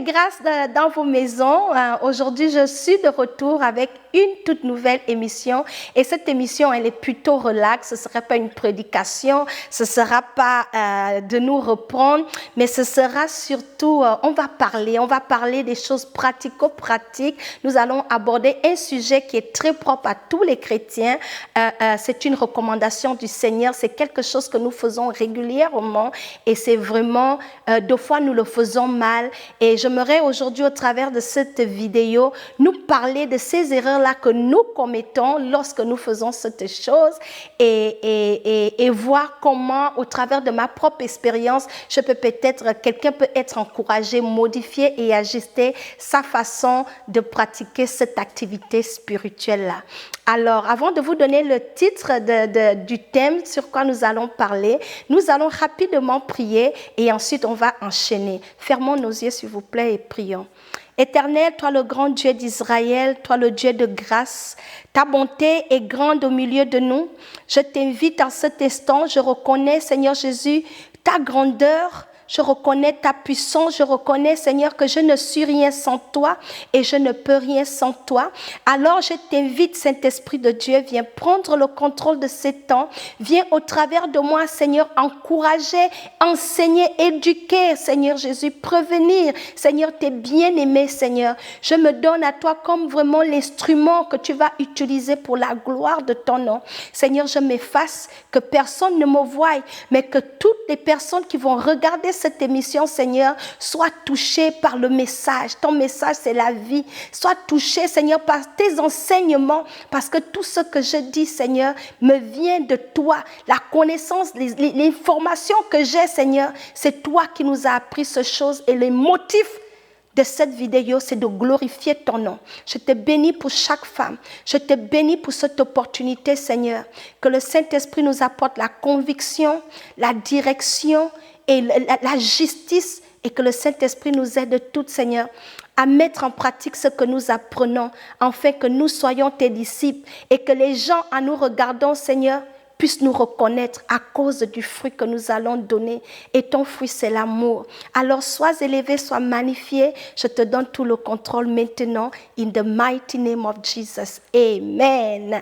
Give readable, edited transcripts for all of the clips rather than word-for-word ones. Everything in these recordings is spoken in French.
grâce dans vos maisons. Aujourd'hui, je suis de retour avec une toute nouvelle émission. Et cette émission, elle est plutôt relax. Ce ne sera pas une prédication, ce ne sera pas de nous reprendre, mais ce sera surtout, on va parler des choses pratico-pratiques. Nous allons aborder un sujet qui est très propre à tous les chrétiens. C'est une recommandation du Seigneur. C'est quelque chose que nous faisons régulièrement et c'est vraiment, deux fois nous le faisons mal. Et j'aimerais aujourd'hui, au travers de cette vidéo, nous parler de ces erreurs-là que nous commettons lorsque nous faisons cette chose et voir comment, au travers de ma propre expérience, quelqu'un peut être encouragé, modifier et ajuster sa façon de pratiquer cette activité spirituelle-là. Alors, avant de vous donner le titre du thème sur quoi nous allons parler, nous allons rapidement prier et ensuite on va enchaîner. Fermons nos yeux, s'il vous plaît, et prions. Éternel, toi le grand Dieu d'Israël, toi le Dieu de grâce, ta bonté est grande au milieu de nous. Je t'invite en cet instant, je reconnais, Seigneur Jésus, ta grandeur. Je reconnais ta puissance, je reconnais, Seigneur, que je ne suis rien sans toi et je ne peux rien sans toi. Alors, je t'invite, Saint-Esprit de Dieu, viens prendre le contrôle de ces temps. Viens au travers de moi, Seigneur, encourager, enseigner, éduquer, Seigneur Jésus, prévenir, Seigneur, tes bien-aimés, Seigneur. Je me donne à toi comme vraiment l'instrument que tu vas utiliser pour la gloire de ton nom. Seigneur, je m'efface, que personne ne me voie, mais que toutes les personnes qui vont regarder cette émission, Seigneur, sois touché par le message. Ton message, c'est la vie. Sois touché, Seigneur, par tes enseignements, parce que tout ce que je dis, Seigneur, me vient de toi. La connaissance, l'information que j'ai, Seigneur, c'est toi qui nous as appris ces choses et les motifs de cette vidéo, c'est de glorifier ton nom. Je te bénis pour chaque femme. Je te bénis pour cette opportunité, Seigneur. Que le Saint-Esprit nous apporte la conviction, la direction et la justice, et que le Saint-Esprit nous aide toutes, Seigneur, à mettre en pratique ce que nous apprenons, afin que nous soyons tes disciples et que les gens, en nous regardant, Seigneur, puissent nous reconnaître à cause du fruit que nous allons donner. Et ton fruit, c'est l'amour. Alors, sois élevé, sois magnifié. Je te donne tout le contrôle maintenant. In the mighty name of Jesus. Amen.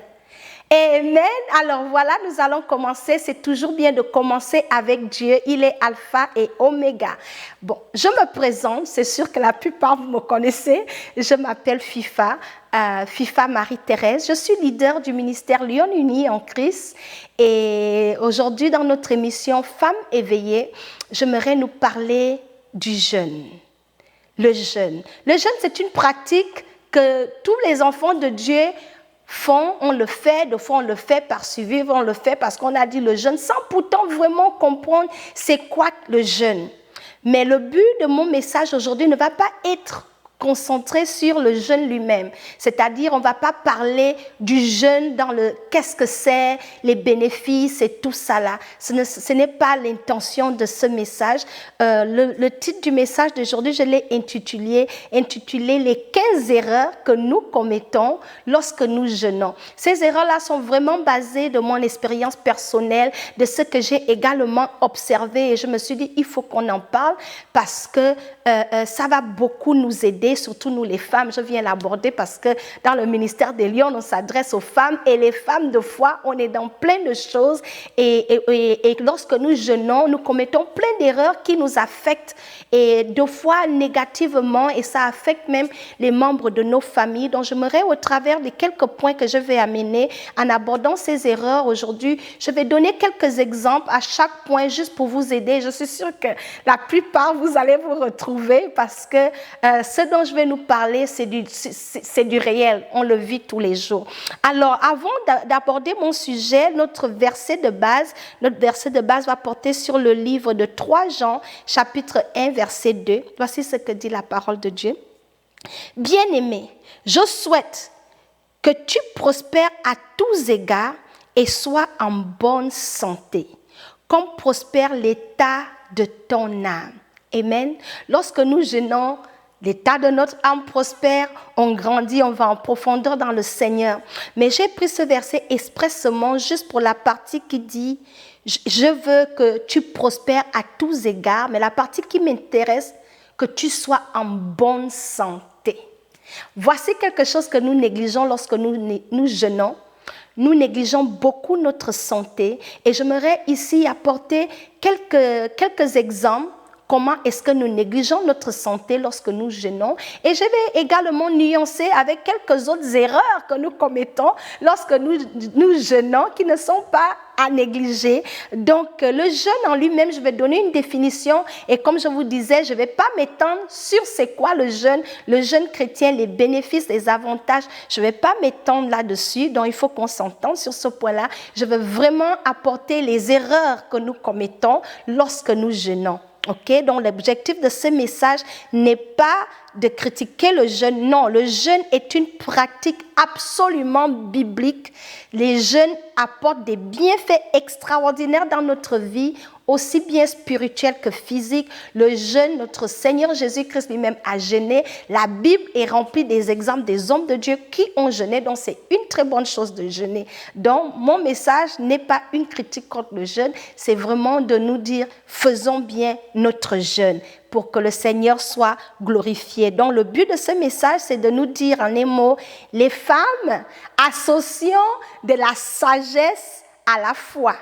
Amen. Alors voilà, nous allons commencer. C'est toujours bien de commencer avec Dieu. Il est Alpha et Oméga. Bon, je me présente. C'est sûr que la plupart vous me connaissez. Je m'appelle FIFA. FIFA Marie-Thérèse. Je suis leader du ministère Lyon Unis en Christ. Et aujourd'hui, dans notre émission Femmes éveillées, j'aimerais nous parler du jeûne. Le jeûne. Le jeûne, c'est une pratique que tous les enfants de Dieu font, on le fait, des fois on le fait par suivre, on le fait parce qu'on a dit le jeûne, sans pourtant vraiment comprendre c'est quoi le jeûne. Mais le but de mon message aujourd'hui ne va pas être concentré sur le jeûne lui-même. C'est-à-dire, on ne va pas parler du jeûne dans le qu'est-ce que c'est, les bénéfices et tout ça là. Ce n'est pas l'intention de ce message. Le titre du message d'aujourd'hui, je l'ai intitulé les 15 erreurs que nous commettons lorsque nous jeûnons. Ces erreurs-là sont vraiment basées de mon expérience personnelle, de ce que j'ai également observé. Et je me suis dit, il faut qu'on en parle parce que ça va beaucoup nous aider, surtout nous les femmes. Je viens l'aborder parce que dans le ministère des Lions, on s'adresse aux femmes et les femmes de foi, on est dans plein de choses et lorsque nous jeûnons, nous commettons plein d'erreurs qui nous affectent et deux fois négativement et ça affecte même les membres de nos familles. Donc j'aimerais au travers de quelques points que je vais amener en abordant ces erreurs aujourd'hui, je vais donner quelques exemples à chaque point juste pour vous aider. Je suis sûre que la plupart vous allez vous retrouver parce que ce dont je vais nous parler, c'est du réel. On le vit tous les jours. Alors, avant d'aborder mon sujet, notre verset de base va porter sur le livre de 3 Jean, chapitre 1, verset 2. Voici ce que dit la parole de Dieu. Bien-aimé, je souhaite que tu prospères à tous égards et sois en bonne santé, comme prospère l'état de ton âme. Amen. Lorsque nous jeûnons, l'état de notre âme prospère, on grandit, on va en profondeur dans le Seigneur. Mais j'ai pris ce verset expressément juste pour la partie qui dit « Je veux que tu prospères à tous égards », mais la partie qui m'intéresse, que tu sois en bonne santé. Voici quelque chose que nous négligeons lorsque nous jeûnons. Nous négligeons beaucoup notre santé et j'aimerais ici apporter quelques exemples. Comment est-ce que nous négligeons notre santé lorsque nous jeûnons? Et je vais également nuancer avec quelques autres erreurs que nous commettons lorsque nous jeûnons qui ne sont pas à négliger. Donc, le jeûne en lui-même, je vais donner une définition et comme je vous disais, je ne vais pas m'étendre sur c'est quoi le jeûne chrétien, les bénéfices, les avantages. Je ne vais pas m'étendre là-dessus, donc il faut qu'on s'entende sur ce point-là. Je veux vraiment apporter les erreurs que nous commettons lorsque nous jeûnons. Ok, donc l'objectif de ce message n'est pas de critiquer le jeûne. Non, le jeûne est une pratique absolument biblique. Les jeûnes apportent des bienfaits extraordinaires dans notre vie, aussi bien spirituelle que physique. Le jeûne, notre Seigneur Jésus-Christ lui-même a jeûné. La Bible est remplie des exemples des hommes de Dieu qui ont jeûné. Donc, c'est une très bonne chose de jeûner. Donc, mon message n'est pas une critique contre le jeûne. C'est vraiment de nous dire, faisons bien notre jeûne pour que le Seigneur soit glorifié. Donc, le but de ce message, c'est de nous dire en un mot, les femmes, associons de la sagesse à la foi.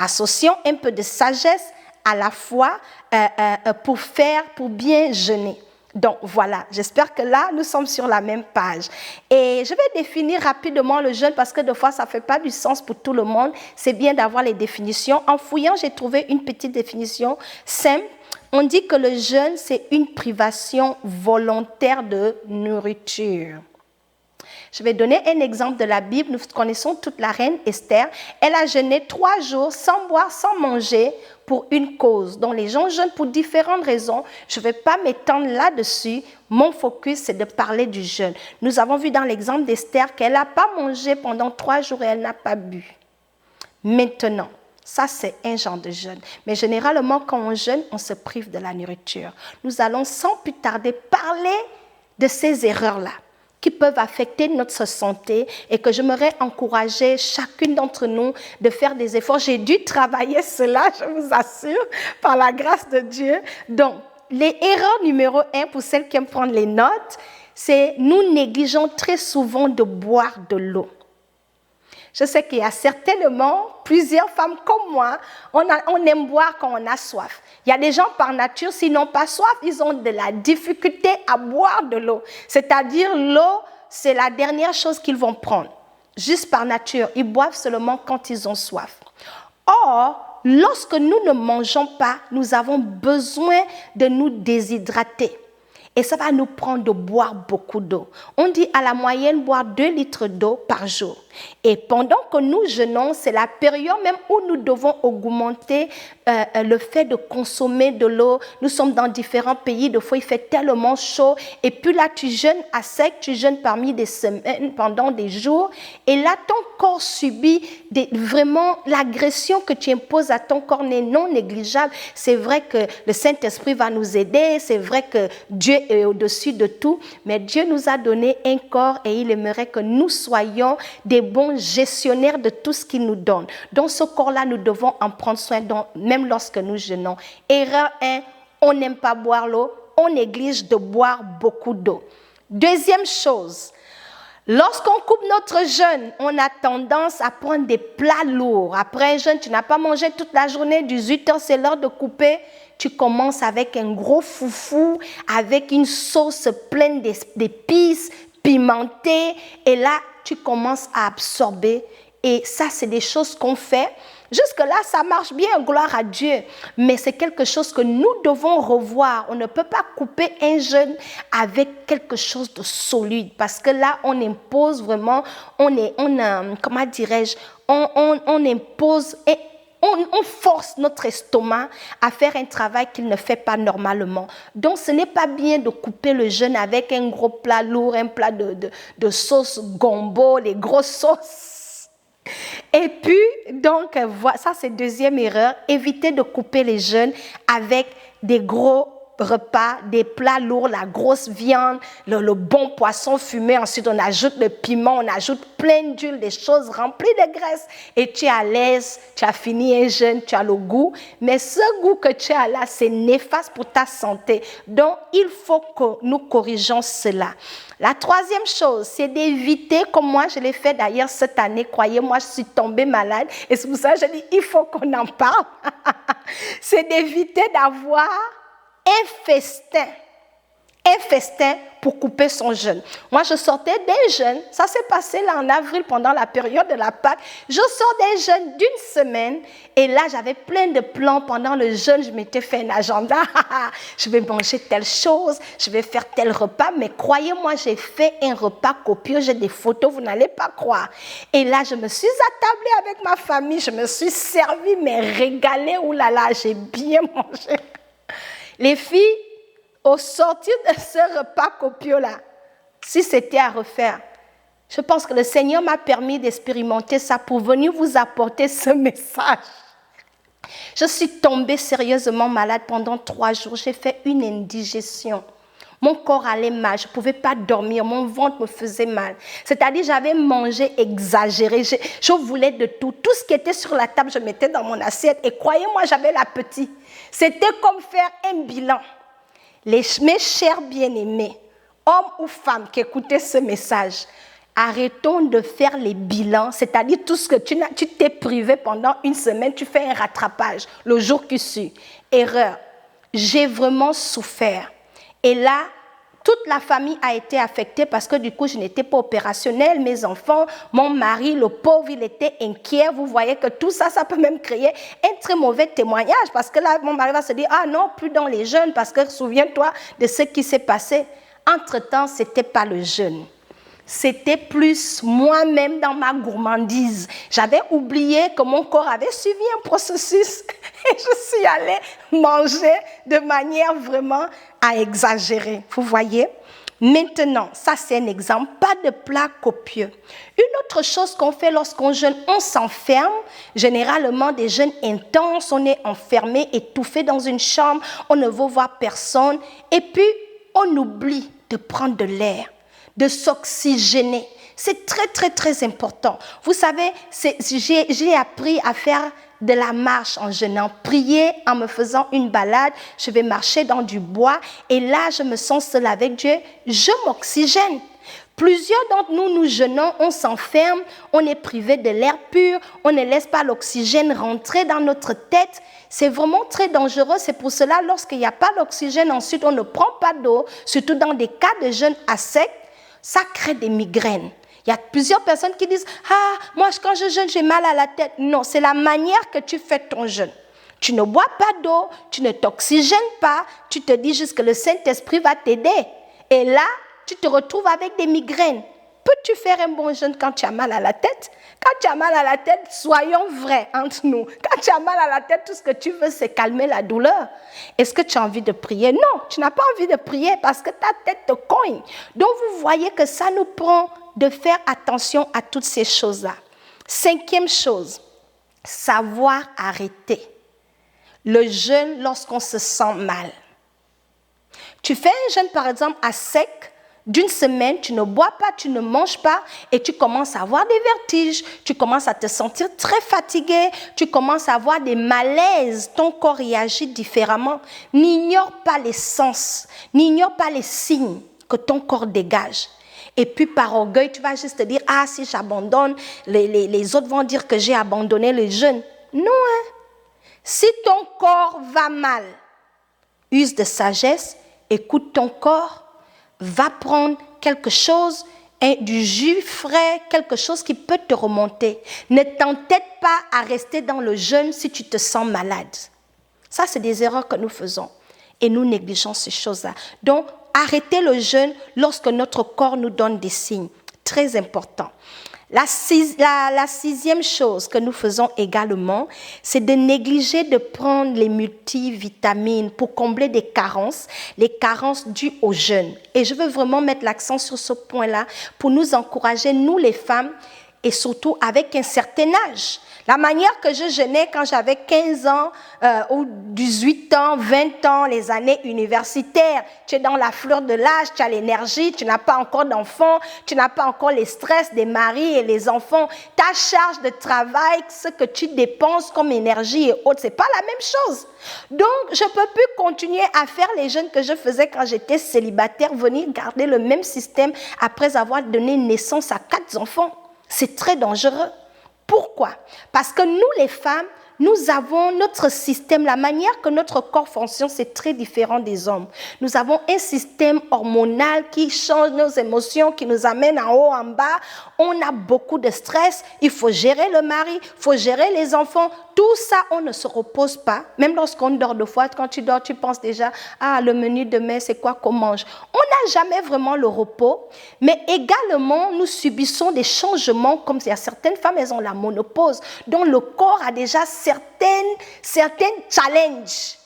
Associons un peu de sagesse à la foi pour bien jeûner. Donc voilà, j'espère que là, nous sommes sur la même page. Et je vais définir rapidement le jeûne parce que des fois, ça ne fait pas du sens pour tout le monde. C'est bien d'avoir les définitions. En fouillant, j'ai trouvé une petite définition simple. On dit que le jeûne, c'est une privation volontaire de nourriture. Je vais donner un exemple de la Bible. Nous connaissons toute la reine Esther. Elle a jeûné 3 jours sans boire, sans manger pour une cause. Donc les gens jeûnent pour différentes raisons. Je ne vais pas m'étendre là-dessus. Mon focus, c'est de parler du jeûne. Nous avons vu dans l'exemple d'Esther qu'elle n'a pas mangé pendant 3 jours et elle n'a pas bu. Maintenant, ça, c'est un genre de jeûne. Mais généralement, quand on jeûne, on se prive de la nourriture. Nous allons sans plus tarder parler de ces erreurs-là qui peuvent affecter notre santé et que j'aimerais encourager chacune d'entre nous de faire des efforts. J'ai dû travailler cela, je vous assure, par la grâce de Dieu. Donc, les erreurs numéro 1, pour celles qui aiment prendre les notes, c'est nous négligeons très souvent de boire de l'eau. Je sais qu'il y a certainement plusieurs femmes comme moi, on aime boire quand on a soif. Il y a des gens par nature, s'ils n'ont pas soif, ils ont de la difficulté à boire de l'eau. C'est-à-dire l'eau, c'est la dernière chose qu'ils vont prendre. Juste par nature, ils boivent seulement quand ils ont soif. Or, lorsque nous ne mangeons pas, nous avons besoin de nous déshydrater. Et ça va nous prendre de boire beaucoup d'eau. On dit à la moyenne boire 2 litres d'eau par jour. Et pendant que nous jeûnons, c'est la période même où nous devons augmenter le fait de consommer de l'eau. Nous sommes dans différents pays, des fois il fait tellement chaud. Et puis là, tu jeûnes à sec, tu jeûnes parmi des semaines, pendant des jours. Et là, ton corps subit vraiment l'agression que tu imposes à ton corps n'est non négligeable. C'est vrai que le Saint-Esprit va nous aider, c'est vrai que Dieu est au-dessus de tout, mais Dieu nous a donné un corps et il aimerait que nous soyons des bons gestionnaires de tout ce qu'il nous donne. Dans ce corps-là, nous devons en prendre soin, même lorsque nous jeûnons. Erreur 1, on n'aime pas boire l'eau, on néglige de boire beaucoup d'eau. Deuxième chose, lorsqu'on coupe notre jeûne, on a tendance à prendre des plats lourds. Après un jeûne, tu n'as pas mangé toute la journée, 18 heures, c'est l'heure de couper. Tu commences avec un gros foufou, avec une sauce pleine d'épices, pimentée, et là, tu commences à absorber. Et ça, c'est des choses qu'on fait. Jusque-là, ça marche bien, gloire à Dieu. Mais c'est quelque chose que nous devons revoir. On ne peut pas couper un jeûne avec quelque chose de solide. Parce que là, on impose vraiment, comment dirais-je, on impose et on force notre estomac à faire un travail qu'il ne fait pas normalement. Donc, ce n'est pas bien de couper le jeûne avec un gros plat lourd, un plat de sauce gombo, les grosses sauces. Et puis, donc, ça c'est deuxième erreur, éviter de couper les jeûnes avec des gros repas, des plats lourds, la grosse viande, le bon poisson fumé. Ensuite, on ajoute le piment, on ajoute plein d'huile, des choses remplies de graisse. Et tu es à l'aise, tu as fini un jeûne, tu as le goût. Mais ce goût que tu as là, c'est néfaste pour ta santé. Donc, il faut que nous corrigeons cela. La troisième chose, c'est d'éviter, comme moi je l'ai fait d'ailleurs cette année, croyez-moi, je suis tombée malade. Et c'est pour ça que je dis, il faut qu'on en parle. C'est d'éviter d'avoir un festin pour couper son jeûne. Moi, je sortais d'un jeûne, ça s'est passé là en avril pendant la période de la Pâque. Je sors d'un jeûne d'une semaine et là, j'avais plein de plans pendant le jeûne. Je m'étais fait un agenda, je vais manger telle chose, je vais faire tel repas. Mais croyez-moi, j'ai fait un repas copieux, j'ai des photos, vous n'allez pas croire. Et là, je me suis attablée avec ma famille, je me suis servie, mais régalée, oulala, j'ai bien mangé. Les filles, au sortir de ce repas copieux-là, si c'était à refaire, je pense que le Seigneur m'a permis d'expérimenter ça pour venir vous apporter ce message. Je suis tombée sérieusement malade pendant 3 jours. J'ai fait une indigestion. Mon corps allait mal, je ne pouvais pas dormir, mon ventre me faisait mal. C'est-à-dire, j'avais mangé exagéré, je voulais de tout. Tout ce qui était sur la table, je mettais dans mon assiette. Et croyez-moi, j'avais l'appétit. C'était comme faire un bilan. Mes chers bien-aimés, hommes ou femmes qui écoutaient ce message, arrêtons de faire les bilans, c'est-à-dire tout ce que tu t'es privé pendant une semaine, tu fais un rattrapage le jour qui suit. Erreur. J'ai vraiment souffert. Et là, toute la famille a été affectée parce que du coup, je n'étais pas opérationnelle. Mes enfants, mon mari, le pauvre, il était inquiet. Vous voyez que tout ça, ça peut même créer un très mauvais témoignage parce que là, mon mari va se dire, ah non, plus dans les jeûnes parce que souviens-toi de ce qui s'est passé. Entre-temps, ce n'était pas le jeûne. C'était plus moi-même dans ma gourmandise. J'avais oublié que mon corps avait suivi un processus et je suis allée manger de manière vraiment à exagérer. Vous voyez? Maintenant, ça c'est un exemple, pas de plat copieux. Une autre chose qu'on fait lorsqu'on jeûne, on s'enferme, généralement des jeûnes intenses, on est enfermé, étouffé dans une chambre, on ne veut voir personne et puis on oublie de prendre de l'air, de s'oxygéner. C'est très, très, très important. Vous savez, j'ai appris à faire de la marche en jeûnant, prier en me faisant une balade. Je vais marcher dans du bois et là, je me sens seule avec Dieu. Je m'oxygène. Plusieurs d'entre nous, nous jeûnons, on s'enferme, on est privé de l'air pur, on ne laisse pas l'oxygène rentrer dans notre tête. C'est vraiment très dangereux. C'est pour cela, lorsqu'il n'y a pas d'oxygène, ensuite on ne prend pas d'eau, surtout dans des cas de jeûne à sec, ça crée des migraines. Il y a plusieurs personnes qui disent « Ah, moi quand je jeûne, j'ai mal à la tête. » Non, c'est la manière que tu fais ton jeûne. Tu ne bois pas d'eau, tu ne t'oxygènes pas, tu te dis juste que le Saint-Esprit va t'aider. Et là, tu te retrouves avec des migraines. Peux-tu faire un bon jeûne quand tu as mal à la tête? Quand tu as mal à la tête, soyons vrais entre nous. Quand tu as mal à la tête, tout ce que tu veux, c'est calmer la douleur. Est-ce que tu as envie de prier? Non, tu n'as pas envie de prier parce que ta tête te cogne. Donc, vous voyez que ça nous prend de faire attention à toutes ces choses-là. 5e chose, savoir arrêter le jeûne lorsqu'on se sent mal. Tu fais un jeûne, par exemple, à sec, d'une semaine, tu ne bois pas, tu ne manges pas et tu commences à avoir des vertiges, tu commences à te sentir très fatigué, tu commences à avoir des malaises, ton corps réagit différemment. N'ignore pas les sens, n'ignore pas les signes que ton corps dégage. Et puis par orgueil, tu vas juste te dire, ah si j'abandonne, les autres vont dire que j'ai abandonné le jeûne. Non, hein? Si ton corps va mal, use de sagesse, écoute ton corps, va prendre quelque chose, du jus frais, quelque chose qui peut te remonter. Ne t'entête pas à rester dans le jeûne si tu te sens malade. Ça, c'est des erreurs que nous faisons et nous négligeons ces choses-là. Donc, arrêtez le jeûne lorsque notre corps nous donne des signes. Très important. La 6e chose que nous faisons également, c'est de négliger de prendre les multivitamines pour combler des carences, les carences dues au jeûne. Et je veux vraiment mettre l'accent sur ce point-là pour nous encourager, nous les femmes, et surtout avec un certain âge. La manière que je jeûnais quand j'avais 15 ans ou 18 ans, 20 ans, les années universitaires, tu es dans la fleur de l'âge, tu as l'énergie, tu n'as pas encore d'enfants, tu n'as pas encore les stress des maris et les enfants, ta charge de travail, ce que tu dépenses comme énergie et autres, c'est pas la même chose. Donc, je ne peux plus continuer à faire les jeûnes que je faisais quand j'étais célibataire, venir garder le même système après avoir donné naissance à 4 enfants. C'est très dangereux. Pourquoi? Parce que nous, les femmes, nous avons notre système, la manière que notre corps fonctionne, c'est très différent des hommes. Nous avons un système hormonal qui change nos émotions, qui nous amène en haut, en bas. On a beaucoup de stress, il faut gérer le mari, il faut gérer les enfants. Tout ça, on ne se repose pas. Même lorsqu'on dort de fois, quand tu dors, tu penses déjà, ah, le menu demain, c'est quoi qu'on mange? On n'a jamais vraiment le repos, mais également, nous subissons des changements, comme il y a certaines femmes, elles ont la ménopause, dont le corps a déjà certains challenges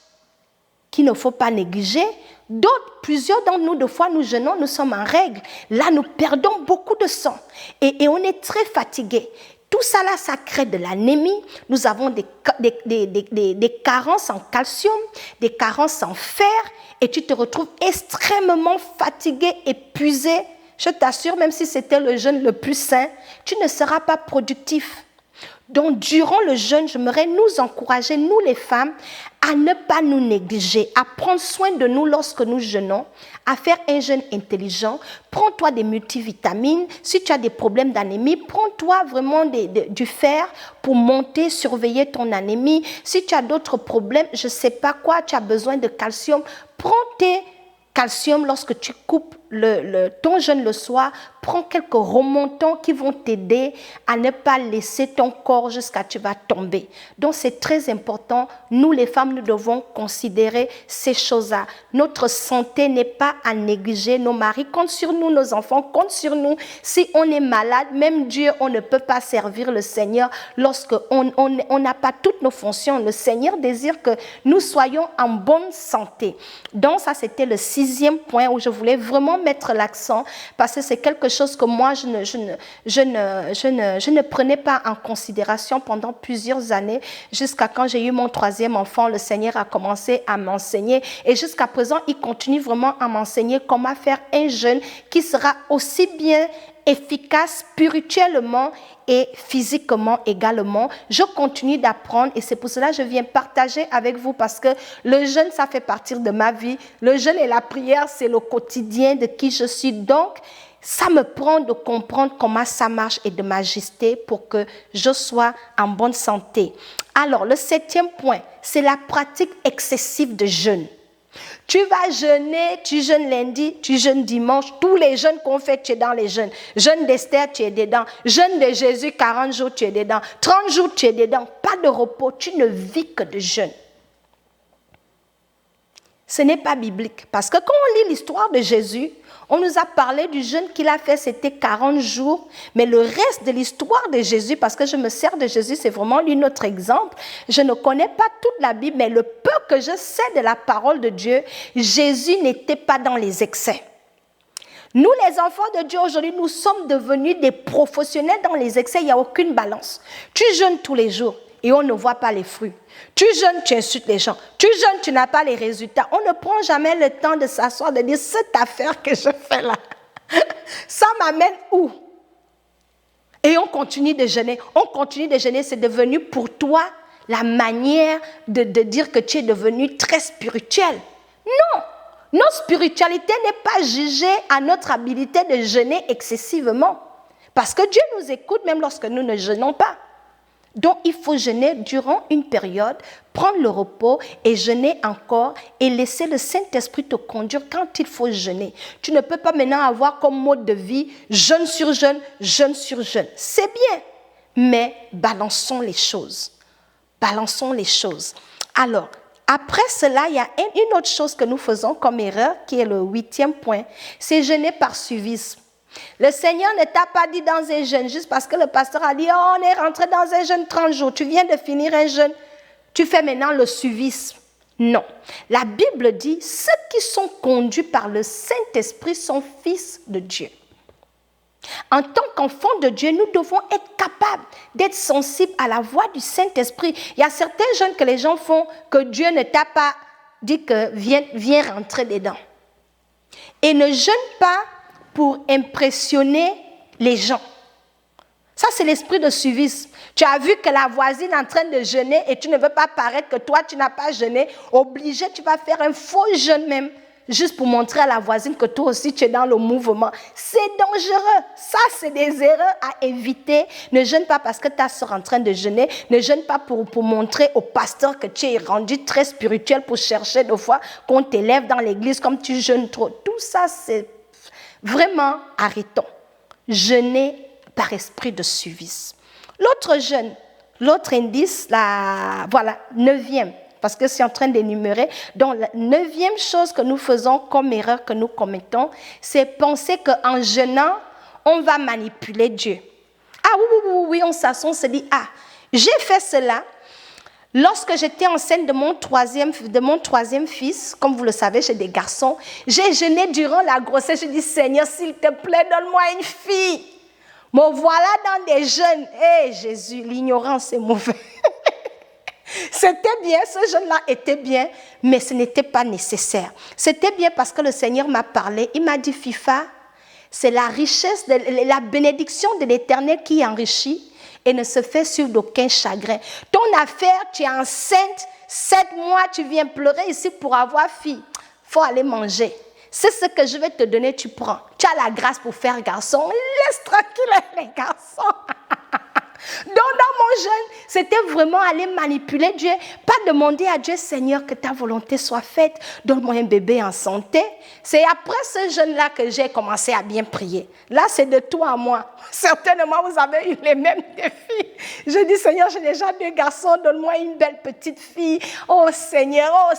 qu'il ne faut pas négliger. D'autres, plusieurs d'entre nous, de fois, nous jeûnons, nous sommes en règle. Là, nous perdons beaucoup de sang et on est très fatigué. Tout ça, là, ça crée de l'anémie. Nous avons des carences en calcium, des carences en fer, et tu te retrouves extrêmement fatigué, épuisé. Je t'assure, même si c'était le jeûne le plus sain, tu ne seras pas productif. Donc, durant le jeûne, j'aimerais nous encourager, nous les femmes, à ne pas nous négliger, à prendre soin de nous lorsque nous jeûnons, à faire un jeûne intelligent. Prends-toi des multivitamines. Si tu as des problèmes d'anémie, prends-toi vraiment du fer pour monter, surveiller ton anémie. Si tu as d'autres problèmes, je ne sais pas quoi, tu as besoin de calcium, prends tes calcium lorsque tu coupes ton jeûne le soir, prends quelques remontants qui vont t'aider à ne pas laisser ton corps jusqu'à ce que tu vas tomber. Donc c'est très important, nous les femmes, nous devons considérer ces choses-là. Notre santé n'est pas à négliger, nos maris comptent sur nous, nos enfants comptent sur nous. Si on est malade, même Dieu, on ne peut pas servir le Seigneur lorsqu'on n'a pas toutes nos fonctions. Le Seigneur désire que nous soyons en bonne santé. Donc ça, c'était le 6e point où je voulais vraiment mettre l'accent, parce que c'est quelque chose que moi, je ne prenais pas en considération pendant plusieurs années, jusqu'à quand j'ai eu mon 3e enfant. Le Seigneur a commencé à m'enseigner, et jusqu'à présent, il continue vraiment à m'enseigner comment faire un jeûne qui sera aussi bien efficace spirituellement et physiquement également. Je continue d'apprendre et c'est pour cela que je viens partager avec vous, parce que le jeûne, ça fait partie de ma vie. Le jeûne et la prière, c'est le quotidien de qui je suis. Donc, ça me prend de comprendre comment ça marche et de m'ajuster pour que je sois en bonne santé. Alors, le 7e point, c'est la pratique excessive de jeûne. Tu vas jeûner, tu jeûnes lundi, tu jeûnes dimanche, tous les jeûnes qu'on fait, tu es dans les jeûnes. Jeûne d'Esther, tu es dedans. Jeûne de Jésus, 40 jours, tu es dedans. 30 jours, tu es dedans. Pas de repos, tu ne vis que de jeûne. Ce n'est pas biblique, parce que quand on lit l'histoire de Jésus, on nous a parlé du jeûne qu'il a fait, c'était 40 jours, mais le reste de l'histoire de Jésus, parce que je me sers de Jésus, c'est vraiment lui notre exemple. Je ne connais pas toute la Bible, mais le peu que je sais de la parole de Dieu, Jésus n'était pas dans les excès. Nous, les enfants de Dieu, aujourd'hui, nous sommes devenus des professionnels dans les excès, il n'y a aucune balance. Tu jeûnes tous les jours et on ne voit pas les fruits. Tu jeûnes, tu insultes les gens. Tu jeûnes, tu n'as pas les résultats. On ne prend jamais le temps de s'asseoir, de dire, cette affaire que je fais là, ça m'amène où? Et on continue de jeûner. On continue de jeûner, c'est devenu pour toi la manière de dire que tu es devenu très spirituel. Non, notre spiritualité n'est pas jugée à notre habilité de jeûner excessivement. Parce que Dieu nous écoute même lorsque nous ne jeûnons pas. Donc, il faut jeûner durant une période, prendre le repos et jeûner encore et laisser le Saint-Esprit te conduire quand il faut jeûner. Tu ne peux pas maintenant avoir comme mode de vie jeûne sur jeûne, jeûne sur jeûne. C'est bien, mais balançons les choses. Balançons les choses. Alors, après cela, il y a une autre chose que nous faisons comme erreur, qui est le 8e point, c'est jeûner par suivisme. Le Seigneur ne t'a pas dit dans un jeûne, juste parce que le pasteur a dit, oh, on est rentré dans un jeûne 30 jours, tu viens de finir un jeûne, tu fais maintenant le suivisme. Non, la Bible dit, ceux qui sont conduits par le Saint-Esprit sont fils de Dieu. En tant qu'enfants de Dieu, nous devons être capables d'être sensibles à la voix du Saint-Esprit. Il y a certains jeûnes que les gens font que Dieu ne t'a pas dit que viens rentrer dedans. Et ne jeûne pas pour impressionner les gens. Ça, c'est l'esprit de suivisme. Tu as vu que la voisine est en train de jeûner et tu ne veux pas paraître que toi, tu n'as pas jeûné. Obligé, tu vas faire un faux jeûne même, juste pour montrer à la voisine que toi aussi, tu es dans le mouvement. C'est dangereux. Ça, c'est des erreurs à éviter. Ne jeûne pas parce que ta soeur est en train de jeûner. Ne jeûne pas pour montrer au pasteur que tu es rendu très spirituel pour chercher de fois qu'on t'élève dans l'église comme tu jeûnes trop. Tout ça, c'est vraiment arrêtons. Jeûner par esprit de suivisme. L'autre jeûne, l'autre indice, voilà, 9e. Parce que c'est en train d'énumérer. Donc, la 9e chose que nous faisons comme erreur que nous commettons, c'est penser qu'en jeûnant, on va manipuler Dieu. Ah oui, on s'assoit, on se dit, j'ai fait cela lorsque j'étais enceinte de mon troisième fils. Comme vous le savez, j'ai des garçons. J'ai jeûné durant la grossesse. Je dis, Seigneur, s'il te plaît, donne-moi une fille. Me voilà dans des jeûnes. Hé, Jésus, l'ignorance est mauvaise. C'était bien, ce jeûne-là était bien, mais ce n'était pas nécessaire. C'était bien parce que le Seigneur m'a parlé. Il m'a dit, Fifa, c'est la richesse, la bénédiction de l'Éternel qui enrichit et ne se fait sur d'aucun chagrin. Ton affaire, tu es enceinte, 7 mois, tu viens pleurer ici pour avoir fille. Il faut aller manger. C'est ce que je vais te donner, tu prends. Tu as la grâce pour faire garçon. Laisse tranquille les garçons. Donc, dans mon jeûne, c'était vraiment aller manipuler Dieu. Pas demander à Dieu, Seigneur, que ta volonté soit faite. Donne-moi un bébé en santé. C'est après ce jeûne-là que j'ai commencé à bien prier. Là, c'est de toi à moi. Certainement, vous avez eu les mêmes défis. Je dis, Seigneur, j'ai déjà 2 garçons. Donne-moi une belle petite fille. Oh Seigneur,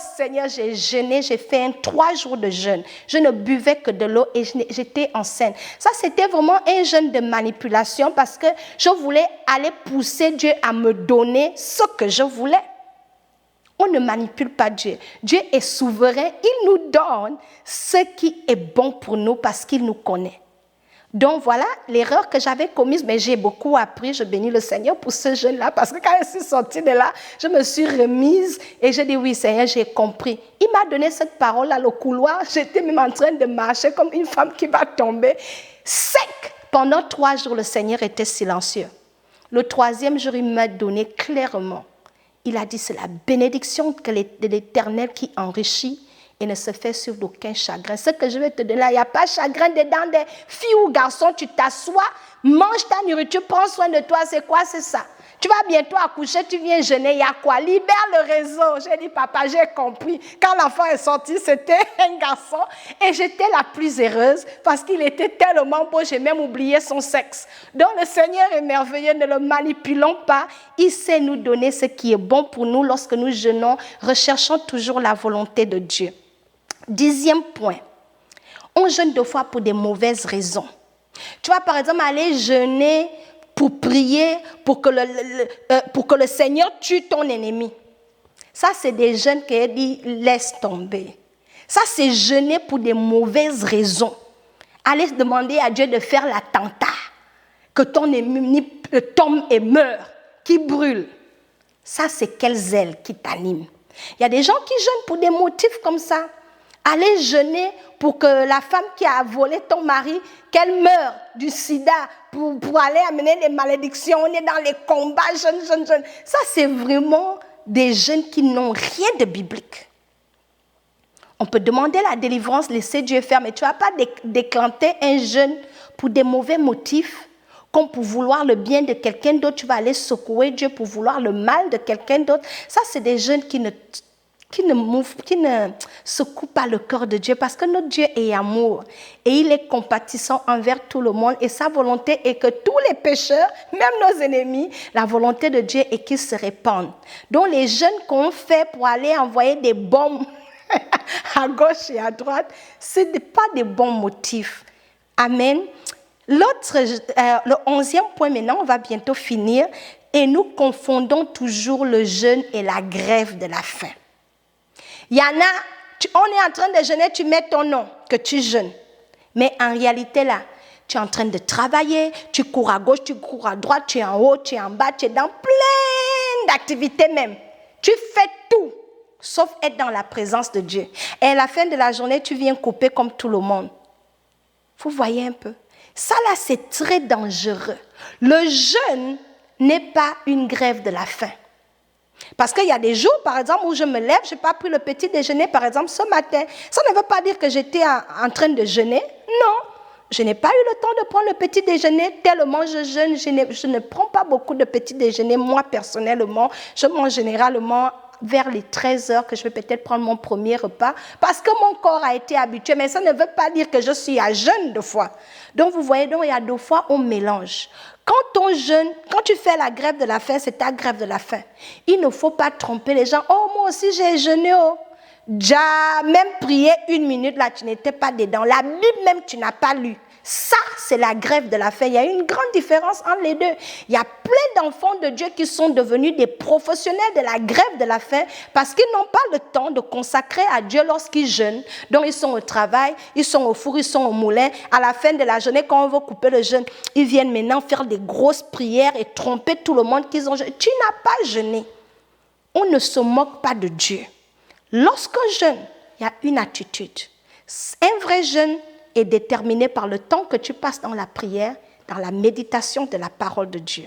j'ai jeûné. J'ai fait 3 jours de jeûne. Je ne buvais que de l'eau et j'étais enceinte. Ça, c'était vraiment un jeûne de manipulation parce que je voulais aller pousser Dieu à me donner ce que je voulais. On ne manipule pas Dieu. Dieu est souverain. Il nous donne ce qui est bon pour nous parce qu'il nous connaît. Donc voilà l'erreur que j'avais commise, mais j'ai beaucoup appris. Je bénis le Seigneur pour ce jeûne-là parce que quand je suis sortie de là, je me suis remise et j'ai dit oui Seigneur, j'ai compris. Il m'a donné cette parole dans le couloir. J'étais même en train de marcher comme une femme qui va tomber. Sec. Pendant 3 jours, le Seigneur était silencieux. Le 3e jour, il m'a donné clairement. Il a dit, c'est la bénédiction de l'Éternel qui enrichit et ne se fait sur d'aucun chagrin. Ce que je vais te donner là, il n'y a pas de chagrin dedans des filles ou garçons. Tu t'assois, mange ta nourriture, prends soin de toi. C'est quoi, c'est ça? Tu vas bientôt accoucher, tu viens jeûner, il y a quoi? Libère le réseau. J'ai dit, papa, j'ai compris. Quand l'enfant est sorti, c'était un garçon. Et j'étais la plus heureuse parce qu'il était tellement beau, j'ai même oublié son sexe. Donc le Seigneur est merveilleux, ne le manipulons pas. Il sait nous donner ce qui est bon pour nous lorsque nous jeûnons. Recherchons toujours la volonté de Dieu. 10e point. On jeûne 2 fois pour des mauvaises raisons. Tu vas par exemple aller jeûner pour prier, pour que le Seigneur tue ton ennemi. Ça, c'est des jeûnes qui disent laisse tomber. Ça, c'est jeûner pour des mauvaises raisons. Aller demander à Dieu de faire l'attentat, que ton ennemi tombe et meurt, qui brûle. Ça, c'est quel zèle qui t'anime. Il y a des gens qui jeûnent pour des motifs comme ça. Aller jeûner pour que la femme qui a volé ton mari, qu'elle meure du sida, pour aller amener les malédictions. On est dans les combats, jeûne. Ça, c'est vraiment des jeûnes qui n'ont rien de biblique. On peut demander la délivrance, laisser Dieu faire, mais tu ne vas pas déclencher un jeûne pour des mauvais motifs, comme pour vouloir le bien de quelqu'un d'autre. Tu vas aller secouer Dieu pour vouloir le mal de quelqu'un d'autre. Ça, c'est des jeûnes qui ne secouent pas le cœur de Dieu, parce que notre Dieu est amour et il est compatissant envers tout le monde, et sa volonté est que tous les pécheurs, même nos ennemis, la volonté de Dieu est qu'ils se répandent. Donc les jeûnes qu'on fait pour aller envoyer des bombes à gauche et à droite, ce n'est pas des bons motifs. Amen. Le 11e point maintenant, on va bientôt finir, et nous confondons toujours le jeûne et la grève de la faim. Il y en a, on est en train de jeûner, tu mets ton nom, que tu jeûnes. Mais en réalité là, Tu es en train de travailler, tu cours à gauche, tu cours à droite, tu es en haut, tu es en bas, tu es dans plein d'activités même. Tu fais tout, sauf être dans la présence de Dieu. Et à la fin de la journée, tu viens couper comme tout le monde. Vous voyez un peu? Ça là, c'est très dangereux. Le jeûne n'est pas une grève de la faim. Parce qu'il y a des jours, par exemple, où je me lève, je n'ai pas pris le petit déjeuner, par exemple, ce matin. Ça ne veut pas dire que j'étais en train de jeûner. Non, je n'ai pas eu le temps de prendre le petit déjeuner. Tellement je jeûne, je ne prends pas beaucoup de petit déjeuner. Moi, personnellement, je mange généralement vers les 13 heures que je vais peut-être prendre mon premier repas parce que mon corps a été habitué. Mais ça ne veut pas dire que je suis à jeûne deux fois. Donc, vous voyez, donc, il y a deux fois, on mélange. Quand on jeûne, quand tu fais la grève de la faim, c'est ta grève de la faim. Il ne faut pas tromper les gens. Oh, moi aussi, j'ai jeûné. Oh. Déjà, même prier 1 minute, là, tu n'étais pas dedans. La Bible même, tu n'as pas lu. Ça, c'est la grève de la faim. Il y a une grande différence entre les deux. Il y a plein d'enfants de Dieu qui sont devenus des professionnels de la grève de la faim parce qu'ils n'ont pas le temps de consacrer à Dieu lorsqu'ils jeûnent. Donc, ils sont au travail, ils sont au four, ils sont au moulin. À la fin de la journée, quand on veut couper le jeûne, ils viennent maintenant faire des grosses prières et tromper tout le monde qu'ils ont jeûné. Tu n'as pas jeûné. On ne se moque pas de Dieu. Lorsqu'on jeûne, il y a une attitude. Un vrai jeûne est déterminé par le temps que tu passes dans la prière, dans la méditation de la parole de Dieu.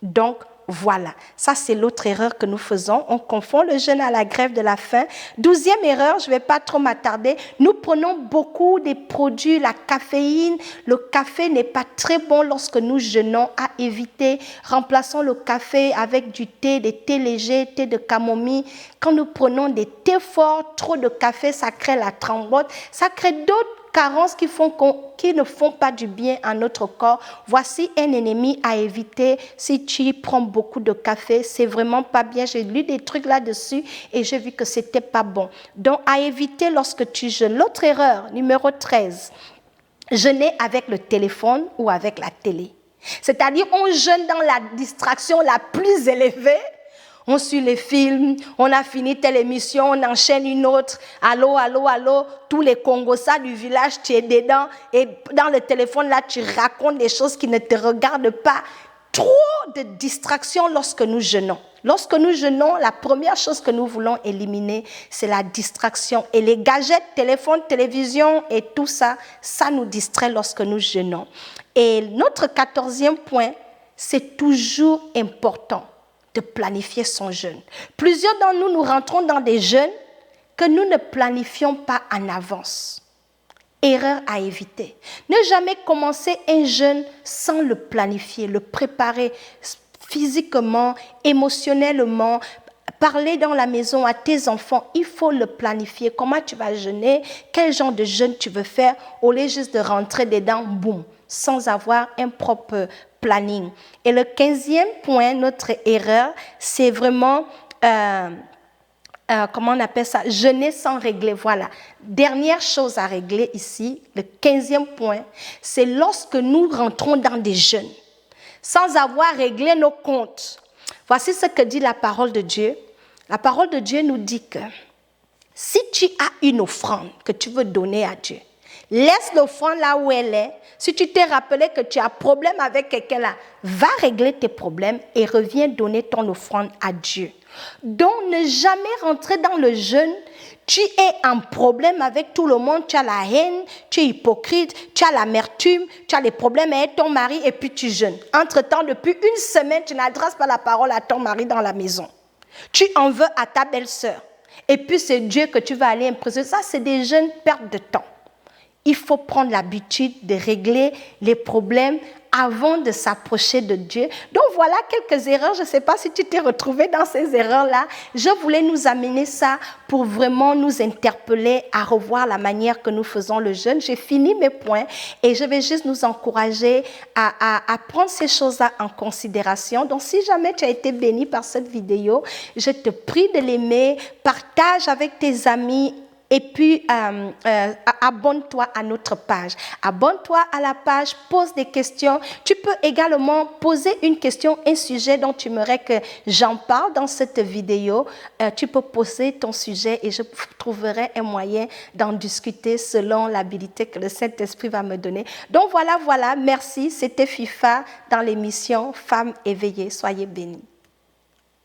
Donc, voilà. Ça, c'est l'autre erreur que nous faisons. On confond le jeûne à la grève de la faim. 12e erreur, je ne vais pas trop m'attarder. Nous prenons beaucoup des produits, la caféine. Le café n'est pas très bon lorsque nous jeûnons, à éviter. Remplaçons le café avec du thé, des thés légers, thé de camomille. Quand nous prenons des thés forts, trop de café, ça crée la trembote. Ça crée d'autres carences qui ne font pas du bien à notre corps. Voici un ennemi à éviter si tu prends beaucoup de café. C'est vraiment pas bien. J'ai lu des trucs là-dessus et j'ai vu que c'était pas bon. Donc, à éviter lorsque tu jeûnes. L'autre erreur, numéro 13, jeûner avec le téléphone ou avec la télé. C'est-à-dire, on jeûne dans la distraction la plus élevée. On suit les films, on a fini telle émission, on enchaîne une autre. Allô, allô, allô, tous les Congossas du village, tu es dedans. Et dans le téléphone, là, tu racontes des choses qui ne te regardent pas. Trop de distractions lorsque nous jeûnons. Lorsque nous jeûnons, la première chose que nous voulons éliminer, c'est la distraction. Et les gadgets, téléphone, télévision et tout ça, ça nous distrait lorsque nous jeûnons. Et notre 14e point, c'est toujours important de planifier son jeûne. Plusieurs d'entre nous, nous rentrons dans des jeûnes que nous ne planifions pas en avance. Erreur à éviter. Ne jamais commencer un jeûne sans le planifier, le préparer physiquement, émotionnellement. Parler dans la maison à tes enfants, il faut le planifier. Comment tu vas jeûner, quel genre de jeûne tu veux faire, au lieu juste de rentrer dedans, boum, sans avoir un propre planning. Et le 15e point, notre erreur, c'est vraiment, comment on appelle ça, jeûner sans régler. Voilà. Dernière chose à régler ici, le 15e point, c'est lorsque nous rentrons dans des jeûnes, sans avoir réglé nos comptes. Voici ce que dit la parole de Dieu. La parole de Dieu nous dit que si tu as une offrande que tu veux donner à Dieu, laisse l'offrande là où elle est. Si tu t'es rappelé que tu as problème avec quelqu'un là, va régler tes problèmes et reviens donner ton offrande à Dieu. Donc, ne jamais rentrer dans le jeûne. Tu es en problème avec tout le monde, tu as la haine, tu es hypocrite, tu as l'amertume, tu as des problèmes avec ton mari et puis tu jeûnes. Entre-temps, depuis une semaine, tu n'adresses pas la parole à ton mari dans la maison. Tu en veux à ta belle-sœur. Et puis, c'est Dieu que tu vas aller imprimer. Ça, c'est des jeûnes pertes de temps. Il faut prendre l'habitude de régler les problèmes avant de s'approcher de Dieu. Donc voilà quelques erreurs. Je ne sais pas si tu t'es retrouvé dans ces erreurs-là. Je voulais nous amener ça pour vraiment nous interpeller à revoir la manière que nous faisons le jeûne. J'ai fini mes points et je vais juste nous encourager à prendre ces choses-là en considération. Donc si jamais tu as été béni par cette vidéo, je te prie de l'aimer, partage avec tes amis Et puis, abonne-toi à notre page. Abonne-toi à la page, pose des questions. Tu peux également poser une question, un sujet dont tu aimerais que j'en parle dans cette vidéo. Tu peux poser ton sujet et je trouverai un moyen d'en discuter selon l'habilité que le Saint-Esprit va me donner. Donc voilà, merci. C'était FIFA dans l'émission Femmes éveillées. Soyez bénis.